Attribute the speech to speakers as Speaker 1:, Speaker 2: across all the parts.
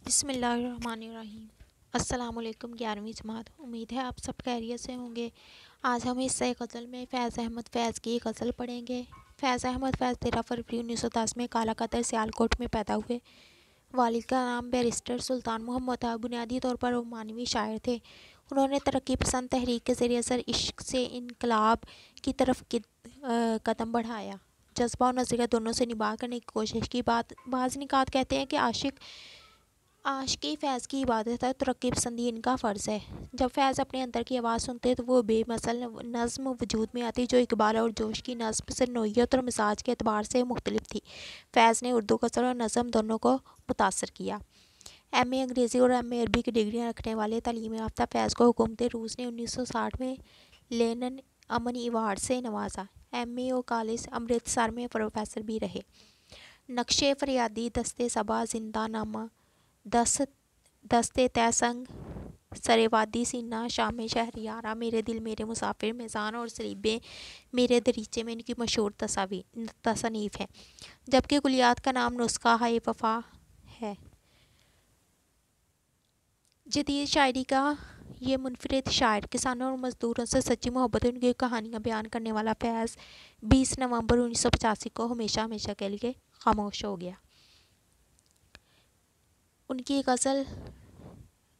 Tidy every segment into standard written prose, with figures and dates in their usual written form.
Speaker 1: بسم اللہ الرحمن الرحیم۔ السلام علیکم 11ویں جماعت، امید ہے آپ سب خیریت سے ہوں گے۔ آج ہم حصہ غزل میں فیض احمد فیض کی غزل پڑھیں گے۔ فیض احمد فیض 13 فروری 1910 میں کالا قدر سیالکوٹ میں پیدا ہوئے۔ والد کا نام بیرسٹر سلطان محمد تھا۔ بنیادی طور پر وہ رومانوی شاعر تھے۔ انہوں نے ترقی پسند تحریک کے ذریعے اثر عشق سے انقلاب کی طرف قدم بڑھایا، جذبہ اور نظریہ دونوں سے نباہ کرنے کی کوشش کی۔ بعض نکات کہتے ہیں کہ عاشقی فیض کی عبادت ہے، ترقی پسندی ان کا فرض ہے۔ جب فیض اپنے اندر کی آواز سنتے تو وہ بے مثل نظم وجود میں آتی، جو اقبال اور جوش کی نظم سے نوعیت اور مزاج کے اعتبار سے مختلف تھی۔ فیض نے اردو غزل اور نظم دونوں کو متاثر کیا۔ ایم اے انگریزی اور ایم اے عربی کی ڈگریاں رکھنے والے تعلیم یافتہ فیض کو حکومت روس نے 1960 میں لینن امن ایوارڈ سے نوازا۔ ایم اے اور کالج امرتسر میں پروفیسر بھی رہے۔ نقش فریادی، دست صبا، زندہ نامہ، دست طے سنگ، سر وادی سینہ، شام شہریارہ، میرے دل میرے مسافر، میزان اور سلیبے میرے دریچے میں ان کی مشہور تصانیف ہیں، جبکہ کلیات کا نام نسخہ ہائے وفا ہے۔ جدید شاعری کا یہ منفرد شاعر کسانوں اور مزدوروں سے سچی محبت اور ان کی کہانیاں بیان کرنے والا فیض 20 نومبر 1985 کو ہمیشہ ہمیشہ کے لیے خاموش ہو گیا۔ ان کی غزل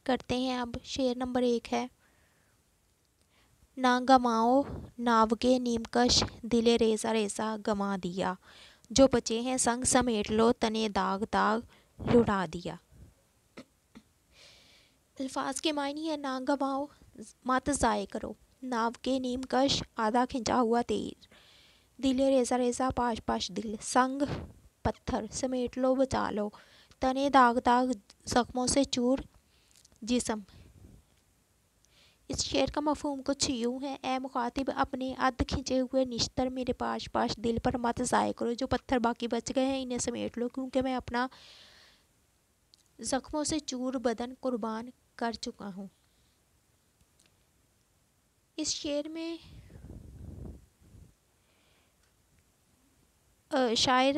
Speaker 1: کرتے ہیں اب۔ شعر نمبر 1 ہے: نہ گماؤ ناوگے نیم کش، دل ریزہ ریزہ گما دیا، جو بچے ہیں سنگ سمیٹ لو، تنے داغ داغ لڑا دیا۔ الفاظ کے معنی ہے: نہ گماؤ، مت ضائع کرو، ناوگے نیم کش، آدھا کھنچا ہوا تیر، دل ریزہ ریزہ پاش پاش دل، سنگ پتھر، سمیٹ لو بچا لو، تنے داغ داغ زخموں سے چور جسم۔ اس شعر کا مفہوم کچھ یوں ہے: اے مخاطب، اپنے اد کھنچے ہوئے نشتر میرے پاش پاش دل پر مت ضائع کرو، جو پتھر باقی بچ گئے ہیں انہیں سمیٹ لو، کیونکہ میں اپنا زخموں سے چور بدن قربان کر چکا ہوں۔ اس شعر میں شاعر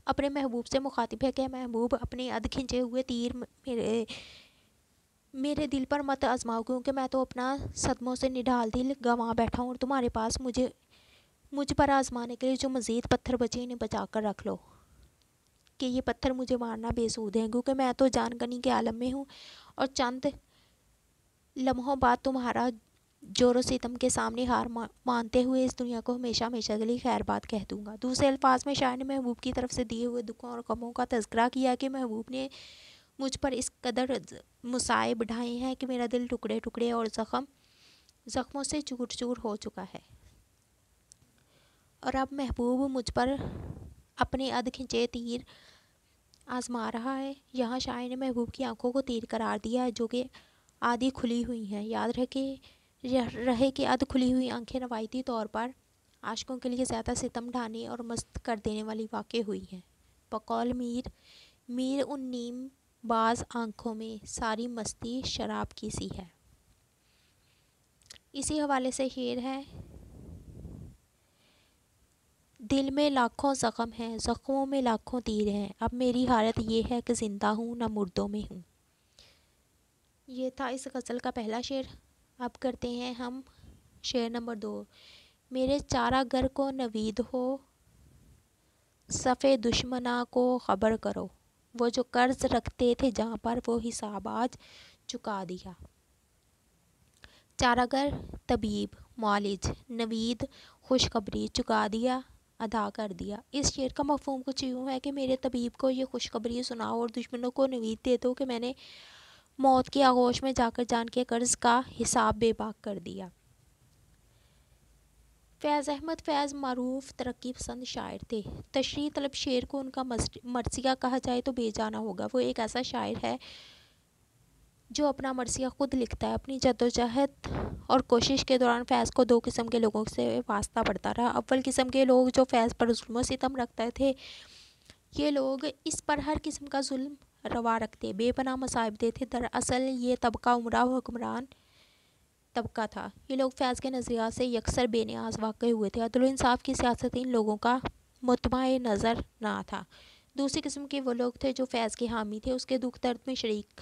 Speaker 1: اپنے محبوب سے مخاطب ہے کہ محبوب، اپنے اد کھنچے ہوئے تیر میرے دل پر مت آزماؤ، کیونکہ میں تو اپنا صدموں سے نڈھال دل گنوا بیٹھا ہوں، اور تمہارے پاس مجھ پر آزمانے کے لیے جو مزید پتھر بچے انہیں بچا کر رکھ لو، کہ یہ پتھر مجھے مارنا بے سود ہے، کیونکہ میں تو جان کنی کے عالم میں ہوں، اور چند لمحوں بعد تمہارا جور و ستم کے سامنے ہار مانتے ہوئے اس دنیا کو ہمیشہ ہمیشہ کے لیے خیر بات کہہ دوں گا۔ دوسرے الفاظ میں شاعر نے محبوب کی طرف سے دیے ہوئے دکھوں اور غموں کا تذکرہ کیا کہ محبوب نے مجھ پر اس قدر مصائب ڈھائے ہیں کہ میرا دل ٹکڑے ٹکڑے اور زخموں سے چور چور ہو چکا ہے، اور اب محبوب مجھ پر اپنے اد کھنچے تیر آزما رہا ہے۔ یہاں شاعر نے محبوب کی آنکھوں کو تیر قرار دیا ہے، جو کہ آدھی کھلی ہوئی ہیں۔ یاد رہے کہ اد کھلی ہوئی آنکھیں روایتی طور پر عاشقوں کے لیے زیادہ ستم ڈھانے اور مست کر دینے والی واقع ہوئی ہیں۔ بقول میر ان نیم باز آنکھوں میں ساری مستی شراب کی سی ہے۔ اسی حوالے سے شعر ہے: دل میں لاکھوں زخم ہیں، زخموں میں لاکھوں تیر ہیں، اب میری حالت یہ ہے کہ زندہ ہوں نہ مردوں میں ہوں۔ یہ تھا اس غزل کا پہلا شعر۔ اب کرتے ہیں ہم شعر نمبر 2: میرے چارہ گر کو نوید ہو، صفِ دشمناں کو خبر کرو، وہ جو قرض رکھتے تھے جہاں پر وہ حساب آج چکا دیا۔ چارہ گر طبیب، معالج، نوید خوشخبری، چکا دیا ادا کر دیا۔ اس شعر کا مفہوم کچھ یوں ہے کہ میرے طبیب کو یہ خوشخبری سناؤ اور دشمنوں کو نوید دے دو کہ میں نے موت کی آغوش میں جا کر جان کے قرض کا حساب بے باک کر دیا۔ فیض احمد فیض معروف ترقی پسند شاعر تھے۔ تشریح طلب شعر کو ان کا مرثیہ کہا جائے تو بے جانا ہوگا۔ وہ ایک ایسا شاعر ہے جو اپنا مرثیہ خود لکھتا ہے۔ اپنی جدوجہد اور کوشش کے دوران فیض کو 2 قسم کے لوگوں سے واسطہ پڑتا رہا۔ اول قسم کے لوگ جو فیض پر ظلم و ستم رکھتے تھے، یہ لوگ اس پر ہر قسم کا ظلم روا رکھتے، بے پناہ مصائب دیتے۔ دراصل یہ طبقہ عمرہ و حکمران طبقہ تھا۔ یہ لوگ فیض کے نظریات سے یکسر بے نیاز واقع ہوئے تھے۔ عدل و انصاف کی سیاست ان لوگوں کا مطمع نظر نہ تھا۔ دوسری قسم کے وہ لوگ تھے جو فیض کے حامی تھے، اس کے دکھ درد میں شریک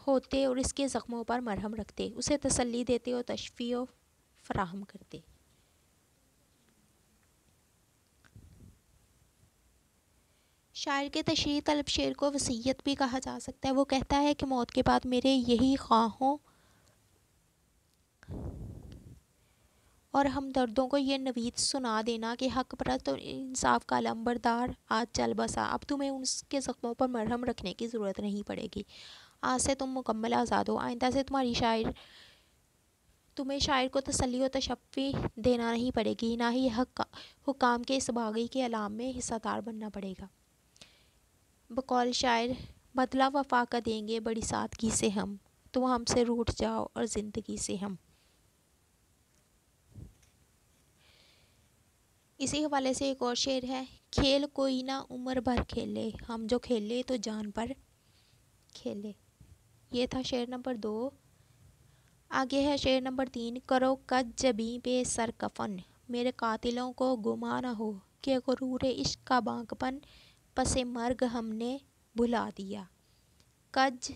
Speaker 1: ہوتے اور اس کے زخموں پر مرہم رکھتے، اسے تسلی دیتے اور تشفیع فراہم کرتے۔ شاعر کے تشریح طلب شعر کو وصیت بھی کہا جا سکتا ہے۔ وہ کہتا ہے کہ موت کے بعد میرے یہی خواہوں اور ہمدردوں کو یہ نوید سنا دینا کہ حق پرست اور انصاف کا علم بردار آج چل بسا، اب تمہیں اس کے زخموں پر مرہم رکھنے کی ضرورت نہیں پڑے گی، آج سے تم مکمل آزاد ہو، آئندہ سے تمہیں شاعر کو تسلی و تشفی دینا نہیں پڑے گی، نہ ہی حکام کے اس باغی کے علام میں حصہ دار بننا پڑے گا۔ بقول شاعر، بدلہ وفا کا دیں گے بڑی سادگی سے ہم، تم ہم سے روٹھ جاؤ اور زندگی سے ہم۔ اسی حوالے سے ایک اور شعر ہے، کھیل کوئی نہ عمر بھر کھیلے، ہم جو کھیلے تو جان پر کھیلے۔ یہ تھا شعر نمبر 2۔ آگے ہے شعر نمبر 3۔ کرو کج جبیں بے سر کفن، میرے قاتلوں کو گمان نہ ہو کہ غرور عشق کا بانک پن پس مرگ ہم نے بھلا دیا۔ کج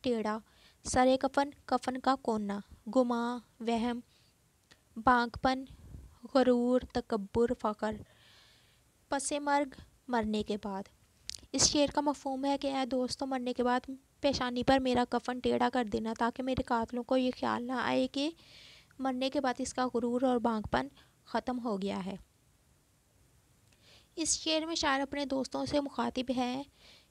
Speaker 1: ٹیڑھا، سر کفن کفن کا کونا، گمان وہم، بانک پن غرور تکبر فخر، پس مرگ مرنے کے بعد۔ اس شعر کا مفہوم ہے کہ اے دوستو، مرنے کے بعد پیشانی پر میرا کفن ٹیڑھا کر دینا تاکہ میرے قاتلوں کو یہ خیال نہ آئے کہ مرنے کے بعد اس کا غرور اور بانک پن ختم ہو گیا ہے۔ اس شعر میں شاعر اپنے دوستوں سے مخاطب ہے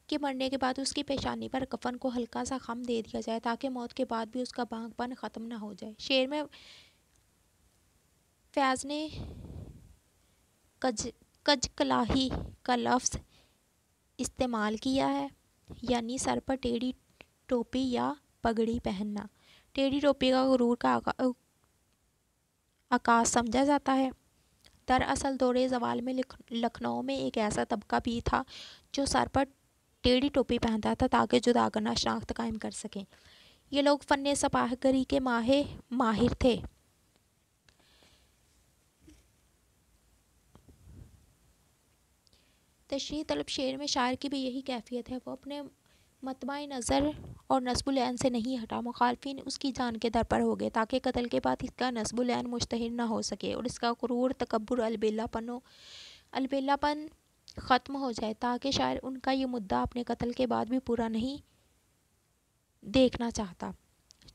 Speaker 1: کہ مرنے کے بعد اس کی پیشانی پر کفن کو ہلکا سا خم دے دیا جائے تاکہ موت کے بعد بھی اس کا بانک پن ختم نہ ہو جائے۔ شعر میں فیض نے کج کلاہی کا لفظ استعمال کیا ہے، یعنی سر پر ٹیڑھی ٹوپی یا پگڑی پہننا۔ ٹیڑھی ٹوپی کا غرور کا عکاس سمجھا جاتا ہے۔ دراصل دور زوال میں لکھنؤ میں ایک ایسا طبقہ بھی تھا جو سر پر ٹیڑھی ٹوپی پہنتا تھا تاکہ جداگانہ شناخت قائم کر سکیں۔ یہ لوگ فن سپاہ گری کے ماہر تھے۔ تشریح طلب شعر میں شاعر کی بھی یہی کیفیت ہے، وہ اپنے مطمع نظر اور نصب العین سے نہیں ہٹا، مخالفین اس کی جان کے در پر ہو گئے تاکہ قتل کے بعد اس کا نصب العین مشتہر نہ ہو سکے اور اس کا غرور تکبر البیلا پن ختم ہو جائے، تاکہ شاعر ان کا یہ مدعا اپنے قتل کے بعد بھی پورا نہیں دیکھنا چاہتا۔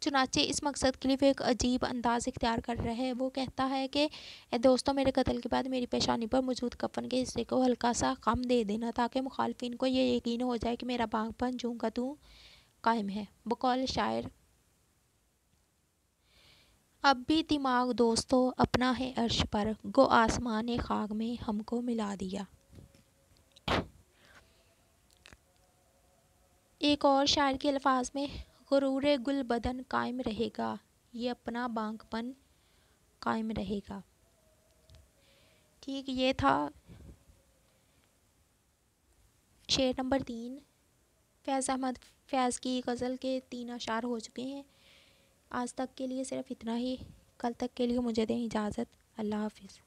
Speaker 1: چنانچہ اس مقصد کے لیے وہ ایک عجیب انداز اختیار کر رہا ہے۔ وہ کہتا ہے کہ اے دوستو، میرے قتل کے بعد میری پیشانی پر موجود کفن کے حصے کو ہلکا سا خم دے دینا تاکہ مخالفین کو یہ یقین ہو جائے کہ میرا بانک پن جوں کا توں قائم ہے۔ بقول شاعر، اب بھی دماغ دوستو اپنا ہے عرش پر، گو آسمان خاک میں ہم کو ملا دیا۔ ایک اور شاعر کے الفاظ میں، غرور گل بدن قائم رہے گا، یہ اپنا بانک پن قائم رہے گا۔ ٹھیک، یہ تھا شعر نمبر 3۔ فیض احمد فیض کی غزل کے 3 اشعار ہو چکے ہیں۔ آج تک کے لیے صرف اتنا ہی، کل تک کے لیے مجھے دیں اجازت۔ اللہ حافظ۔